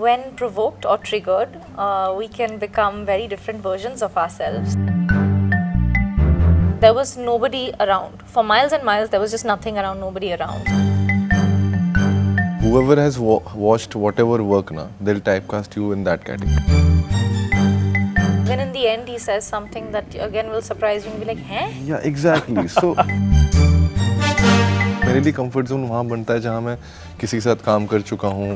when provoked or triggered, we can become very different versions of ourselves. There was nobody around. For miles and miles, there was just nothing around, nobody around. Whoever has watched whatever work now, they'll typecast you in that category. When in the end he says something that again will surprise you and be like, "Huh?" Yeah, exactly. So मेरे लिए comfort zone वहाँ बनता है जहाँ मैं किसी के साथ काम कर चुका हूँ.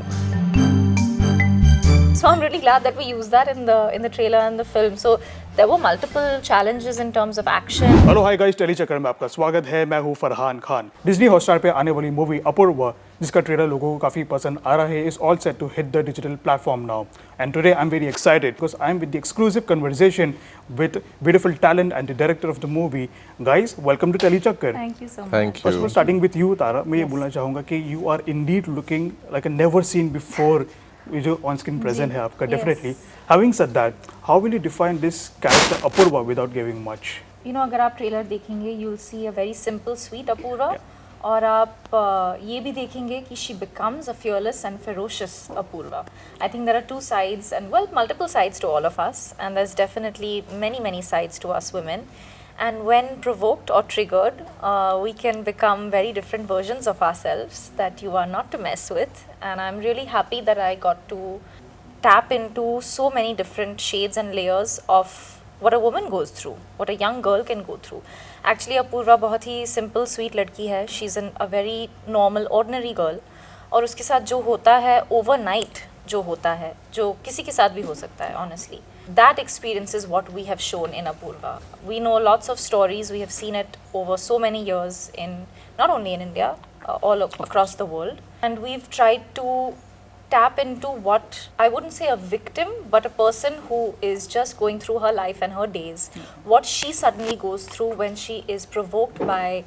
So I'm really glad that we used that in the trailer and the film. So there were multiple challenges in terms of action. Hello hi guys, Telechakkar में आपका स्वागत है. मैं हूँ फरहान खान. डिज्नी हॉटस्टार पे आने वाली मूवी अपूर्वा, जिसका ट्रेलर लोगों को काफ़ी पसंद आ रहा है, is all set to hit the digital platform now. And today I'm very excited because I'm with the exclusive conversation with beautiful talent and the director of the movie. Guys, welcome to Tellychakkar. Thank you so much. Thank First of all, you. starting with you, Tara, मैं ये बोलना चाहूँगा कि you are indeed looking like a never seen before. ये जो on screen present है आपका, definitely. Having said that, how will you define this character Apoorva without giving much? You know, अगर आप ट्रेलर देखेंगे, you'll see a very simple, sweet Apoorva. और आप ये भी देखेंगे कि she becomes a fearless and ferocious Apoorva. I think there are two sides and well, multiple sides to all of us, and there's definitely many sides to us women. And when provoked or triggered, we can become very different versions of ourselves that you are not to mess with. And I'm really happy that I got to tap into so many different shades and layers of what a woman goes through, what a young girl can go through. Actually, Apurva बहुत ही simple, sweet लड़की है. She's a very normal, ordinary girl. और उसके साथ जो होता है overnight, जो होता है, जो किसी के साथ भी हो सकता है, honestly. That experience is what we have shown in Apurva. We know lots of stories. We have seen it over so many years in not only in India, all across the world. And we've tried to tap into what I wouldn't say a victim, but a person who is just going through her life and her days. What she suddenly goes through when she is provoked by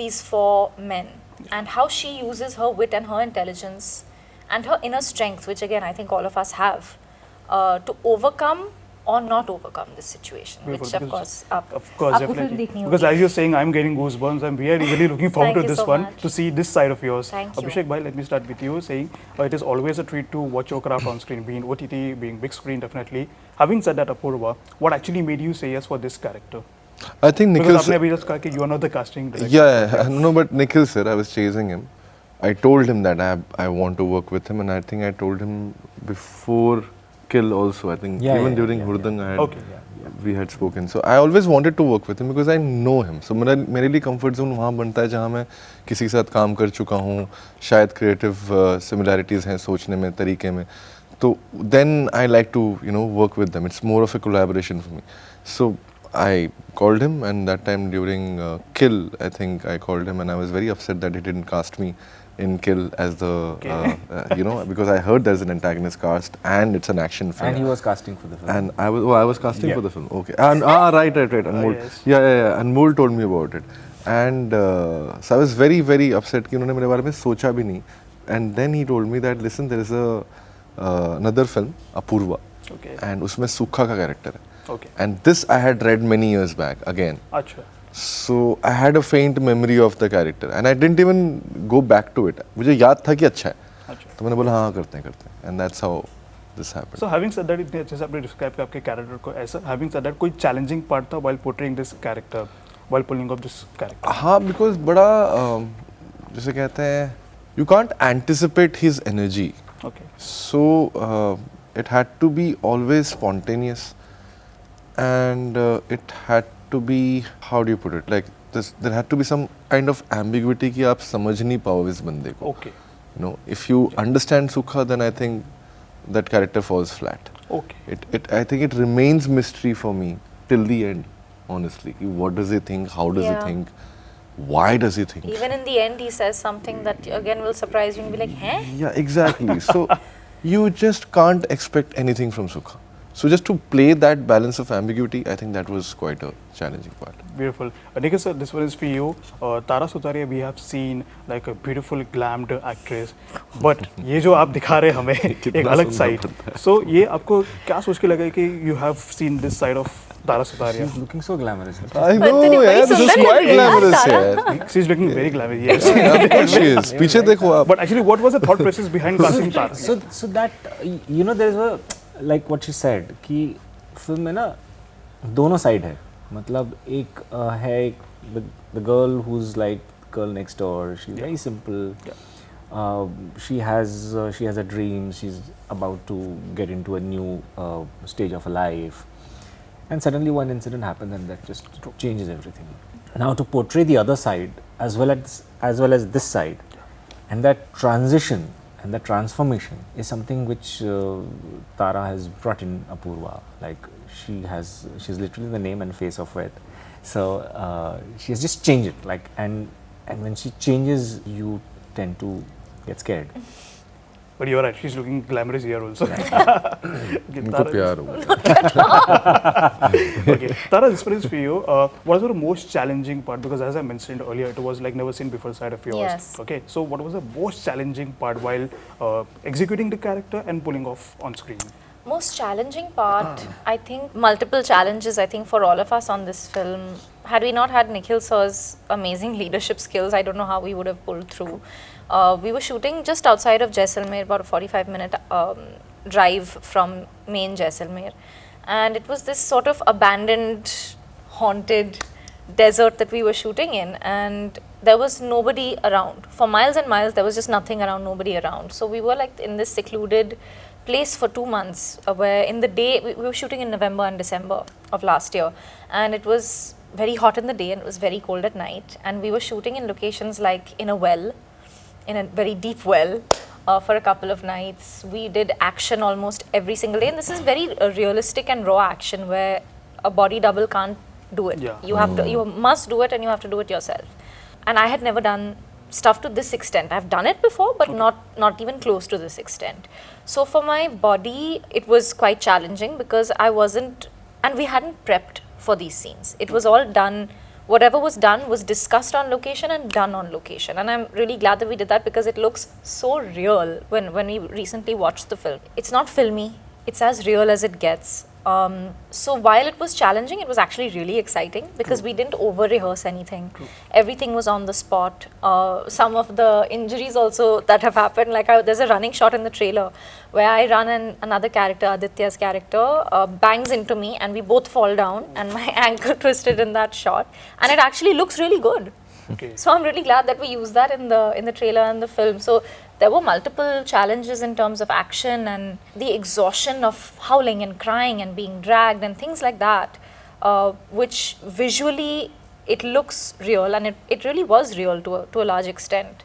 these four men, and how she uses her wit and her intelligence and her inner strength, which again I think all of us have. To overcome or not overcome this situation, Beautiful, which of course, definitely. Because as you're saying, I'm getting goosebumps, and we are really looking forward to this so one, much. to see this side of yours. Thank you. Abhishek bhai, let me start with you, saying it is always a treat to watch your craft on screen, being OTT, being big screen, definitely. Having said that, Apurva, what actually made you say yes for this character? I think Nikhil. Because आपने अभी just कहा कि you are not the casting director. Yeah, no, but Nikhil sir, I was chasing him. I told him that I want to work with him, and I think I told him before Kill also. I think even during Hurdang, we had spoken. So I always wanted to work with him because I know him. So मेरे लिए comfort zone वहाँ बनता है जहाँ मैं किसी के साथ काम कर चुका हूँ. शायद creative similarities हैं सोचने में, तरीके में. तो then I like to work with them. It's more of a collaboration for me. So I called him, and that time during Kill, I think I called him, and I was very upset that he didn't cast me in Kill as the because I heard there's an antagonist cast and it's an action film. And he was casting for the film. And I was casting for the film. Okay. And right. Anmol, yes. Yeah. Anmol told me about it. And so I was very upset कि उन्होंने मेरे बारे में सोचा भी नहीं. And then he told me that listen, there is another film, Apurva. Okay. And उसमें सूखा का character है. Okay. And this I had read many years back again. अच्छा. So I had a faint memory of the character, and I didn't even go back to it. मुझे याद था कि अच्छा है. अच्छा. तो मैंने बोला हाँ करते हैं. And that's how this happened. So having said that, इतने अच्छे से आपने describe किया आपके character को ऐसा. Having said that, कोई challenging part था while portraying this character, while pulling off this character? हाँ, because बड़ा जैसे कहते हैं, you can't anticipate his energy. Okay. So it had to be always spontaneous, and it had to be, how do you put it, like there had to be some kind of ambiguity कि आप समझ नहीं पाओ इस बंदे को. Okay. If you understand Sukha, then I think that character falls flat. Okay. I think it remains mystery for me till the end, honestly. What does he think? How does he think? Why does he think? even in the end he says something that again will surprise you and be like, "Huh?" Yeah, exactly. So you just can't expect anything from Sukha. So just to play that balance of ambiguity, I think that was quite a challenging part. Beautiful. Nikhil sir, this one is for you. Tara Sutaria, we have seen like a beautiful glammed actress, but ये जो आप दिखा रहे हैं हमें एक अलग side. So ये आपको क्या सोच के लगा कि you have seen this side of Tara Sutaria. She's looking so glamorous. I know, yeah, this is quite glamorous, yeah. She's looking very glamorous, yes. Of course she is. पीछे देखो आप. But actually, what was the thought process behind casting Tara? So that you know, there is a like what she said कि film में ना दोनों side है. मतलब एक है the girl who's like girl next door. She's very simple. She has a dream. She's about to get into a new stage of her life, and suddenly one incident happens, and that just changes everything. Now to portray the other side as well as this side, and that transition and that transformation is something which Tara has brought in Apurva. Like she's literally the name and face of it. So she has just changed it. Like and when she changes, you tend to get scared. But you're right, she's looking glamorous here also. इनको प्यार हो गया. Okay, Tara, this one is for you. What was the most challenging part? Because as I mentioned earlier, it was like never seen before side of yours. Yes. Okay, so what was the most challenging part while executing the character and pulling off on screen? Most challenging part, I think multiple challenges, I think, for all of us on this film. Had we not had Nikhil sir's amazing leadership skills, I don't know how we would have pulled through. We were shooting just outside of Jaisalmer, about a 45-minute drive from main Jaisalmer. And it was this sort of abandoned, haunted desert that we were shooting in. And there was nobody around. For miles and miles, there was just nothing around, nobody around. So we were like in this secluded place for 2 months, where in the day, we were shooting in November and December of last year. And it was very hot in the day and it was very cold at night. And we were shooting in locations like in a well, in a very deep well, for a couple of nights. We did action almost every single day, and this is very realistic and raw action where a body double can't do it. Yeah. You must do it, and you have to do it yourself. And I had never done stuff to this extent. I've done it before, but not even close to this extent. So for my body, it was quite challenging because I wasn't, and we hadn't prepped for these scenes. It was all done. Whatever was done was discussed on location and done on location. And I'm really glad that we did that because it looks so real when we recently watched the film. It's not filmy, it's as real as it gets. So while it was challenging, it was actually really exciting because we didn't over-rehearse anything. Everything was on the spot. Some of the injuries also that have happened, like there's a running shot in the trailer where I run and another character, Aditya's character, bangs into me and we both fall down and my ankle twisted in that shot. And it actually looks really good. Okay. So I'm really glad that we used that in the trailer and the film. So there were multiple challenges in terms of action and the exhaustion of howling and crying and being dragged and things like that, which visually it looks real and it really was real to a large extent.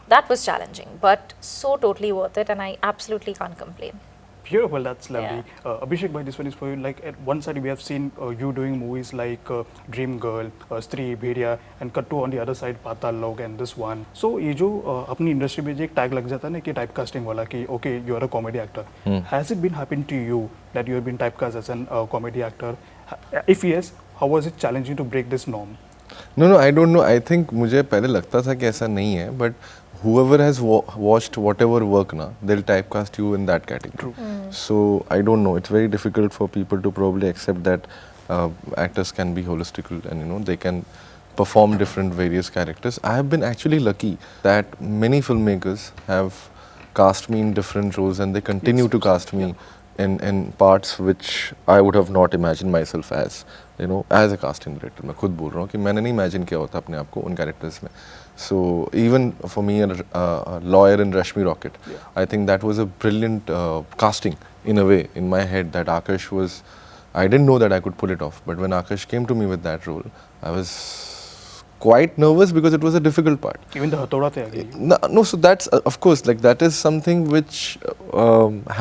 That was challenging, but so totally worth it, and I absolutely can't complain. Beautiful, that's lovely. Yeah. Abhishek bhai, this one is for you. Like at one side we have seen you doing movies like Dream Girl, Stree, Bhediya, and Kattu on the other side, Patal Log and this one. So ये जो अपनी industry में जो एक tag लग जाता है ना कि typecasting वाला कि okay you are a comedy actor. Has it been happened to you that you have been typecast as a comedy actor? If yes, how was it challenging to break this norm? No, I don't know. I think मुझे पहले लगता था कि ऐसा नहीं है, but whoever has watched whatever work na, they'll typecast you in that category. So I don't know. It's very difficult for people to probably accept that actors can be holistical and they can perform different various characters. I have been actually lucky that many filmmakers have cast me in different roles and they continue to cast me in parts which I would have not imagined myself as a casting director. मैं खुद बोल रहा हूँ कि मैंने नहीं imagine किया होता अपने आप को उन characters में. So even for me, a lawyer in Rashmi Rocket, I think that was a brilliant casting in a way in my head that Akash was. I didn't know that I could pull it off, but when Akash came to me with that role, I was quite nervous because it was a difficult part. Even the Hathoda the again. No, so that's of course like that is something which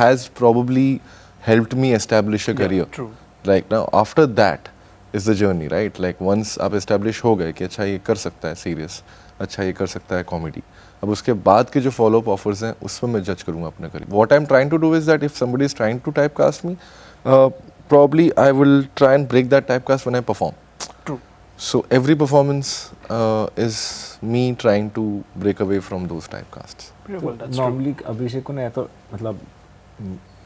has probably helped me establish a career. True. Like now after that is the journey, right? Like once आप establish हो गए कि अच्छा ये कर सकता है serious, अच्छा ये कर सकता है कॉमेडी, अब उसके बाद के जो फॉलो अप ऑफर्स हैं उसमें मैं जज करूँगा अपना career. What I am trying to do is that if somebody is trying to typecast me, probably I will try and break that typecast when I perform. True. So every performance is me trying to break away from those typecasts. Beautiful, that's normally Abhishek को ना तो मतलब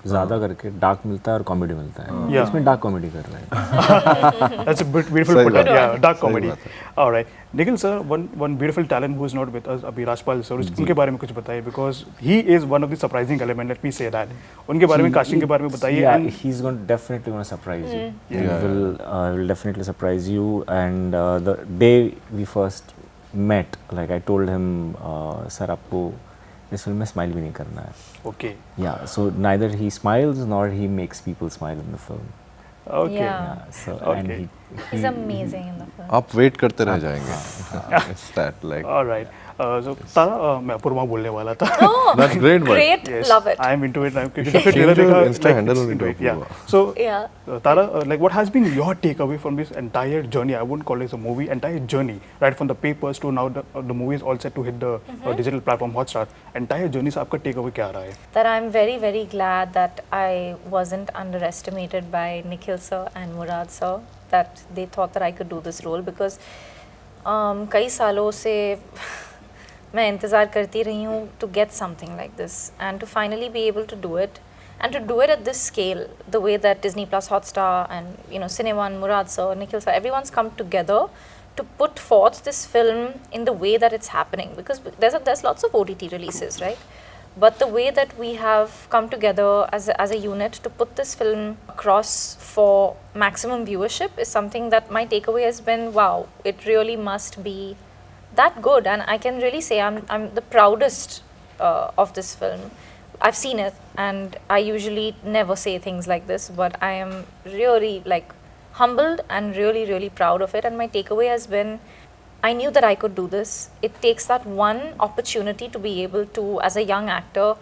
ज़्यादा करके dark मिलता है और comedy मिलता है. Yeah. इसमें डार्क कॉमेडी कर रहा है. That's a beautiful सही put. बात है. Yeah, dark सही comedy. बात है. All right. Nikhil sir, one beautiful talent who is not with us, अभी राजपाल sir, उनके बारे में कुछ बताइए because he is one of the surprising element. Let me say that. उनके बारे में casting के बारे में बताइए. Yeah, and he's definitely going to surprise you. Yeah. Will definitely surprise you. And the day we first met, like I told him, sir, आपको इस film में स्माइल भी नहीं करना है. okay. Yeah, so neither he smiles nor he makes people smile in the film. Okay. Yeah. Yeah, so Okay. and He's amazing in the film. आप wait करते रह जाएंगे. It's that like. All right. So तारा मैं अपूर्वा बोलने वाला था. That's great, but Great, Yes, love it. I am into it now. क्योंकि Change trailer your देखा, Insta handle it's only into to it, yeah. Apurva. So Yeah. Tara, like what has been your takeaway from this entire journey? I wouldn't call it a movie, entire journey, right from the papers to now the movie is all set to hit the digital platform Hotstar. Entire journey से आपका takeaway क्या रहा है? That I'm very, very glad that I wasn't underestimated by Nikhil sir and Murad sir, that they thought that I could do this role because कई सालों से मैं इंतज़ार करती रही हूँ to get something like this and to finally be able to do it and to do it at this scale, the way that Disney Plus Hotstar and Cineone, Murad sir, Nikhil sir, everyone's come together to put forth this film in the way that it's happening because there's lots of OTT releases, right? But the way that we have come together as a unit to put this film across for maximum viewership is something that my takeaway has been, wow, it really must be that good. And I can really say I'm the proudest of this film. I've seen it and I usually never say things like this, but I am really like humbled and really, really proud of it. And my takeaway has been, I knew that I could do this. It takes that one opportunity to be able to, as a young actor,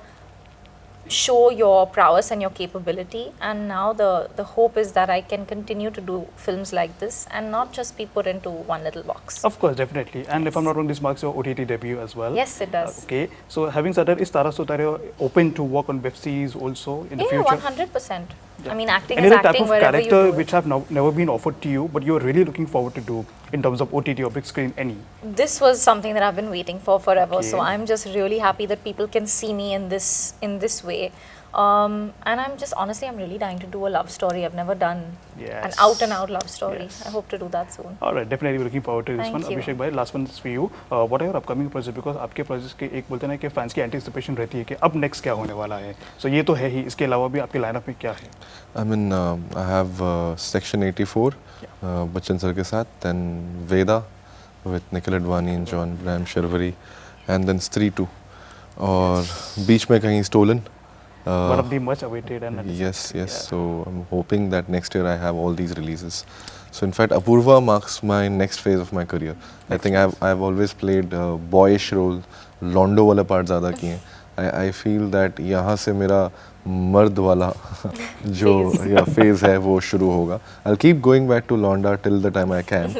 show your prowess and your capability. And now the hope is that I can continue to do films like this and not just be put into one little box. Of course, definitely. And if I'm not wrong, this marks your OTT debut as well. Yes, it does. Okay. So having said that, is Tara Sutaria open to work on web series also in the future? 100%. I mean, acting Any is other type acting of wherever you character do which it. have never been offered to you, but you're really looking forward to do in terms of OTT or big screen, any? This was something that I've been waiting for forever. So Okay. I'm just really happy that people can see me in this way. And I'm just honestly, I'm really dying to do a love story. I've never done an Yes. out and out love story. Yes. I hope to do that soon. All right, definitely looking forward to this Thank one. you. Abhishek bhai, last one is for you. What are your upcoming projects? Because आपके projects के एक बोलते हैं ना कि fans की anticipation रहती है कि अब next क्या होने वाला है. So ये तो है ही. इसके अलावा भी आपके lineup में क्या है? I mean, I have Section 84, Bachchan sir के साथ, then Veda with Nikhil Advani and John Bram Sharvari, and then Stree 2. और बीच में कहीं Stolen. One of the much awaited and Yes. So I'm hoping that next year I have all these releases. So in fact, Apurva marks my next phase of my career. I think I've always played boyish role, londo वाला part ज़्यादा किए हैं. I feel that यहाँ से मेरा मर्द वाला जो या phase है वो शुरू होगा. I'll keep going back to Londa till the time I can,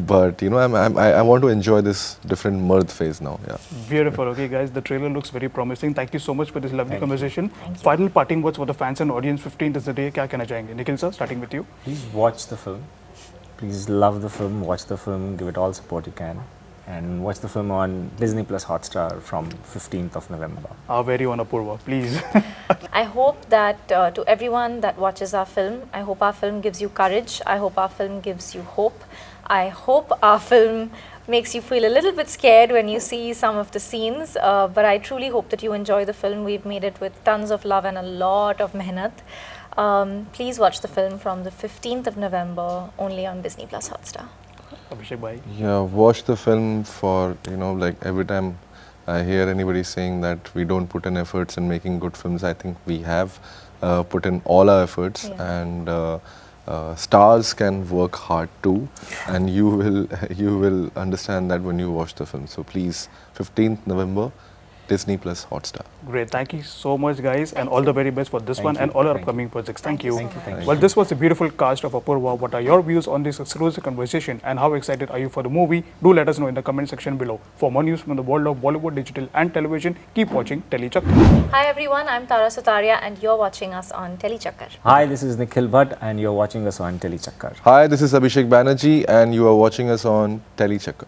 but I want to enjoy this different mard phase now. Yeah. Beautiful. Okay, guys, the trailer looks very promising. Thank you so much for this lovely conversation. Final parting words for the fans and audience. 15th is the day. क्या कहना चाहेंगे? Nikhil sir, starting with you. Please watch the film. Please love the film, watch the film, give it all support you can. And watch the film on Disney Plus Hotstar from 15th of November. Our very own Apurva, please. I hope that to everyone that watches our film, I hope our film gives you courage. I hope our film gives you hope. I hope our film makes you feel a little bit scared when you see some of the scenes. But I truly hope that you enjoy the film. We've made it with tons of love and a lot of mehnat. Please watch the film from the 15th of November only on Disney Plus Hotstar. Abhishek bhai. Yeah, watch the film for, like every time I hear anybody saying that we don't put in efforts in making good films, I think we have put in all our efforts, and stars can work hard too, and you will understand that when you watch the film. So please, 15th November, Disney Plus Hotstar. Great. Thank you so much, guys, and all the very best for this Thank one you. and all our Thank upcoming projects. Thank you. Thank you so much. Well, this was a beautiful cast of Apurva. What are your views on this exclusive conversation, and how excited are you for the movie? Do let us know in the comment section below. For more news from the world of Bollywood, digital and television, keep watching Tellychakkar. Hi everyone, I'm Tara Sutaria and you're watching us on Tellychakkar. Hi, this is Nikhil Bhat and you're watching us on Tellychakkar. Hi, this is Abhishek Banerjee, and you are watching us on Tellychakkar.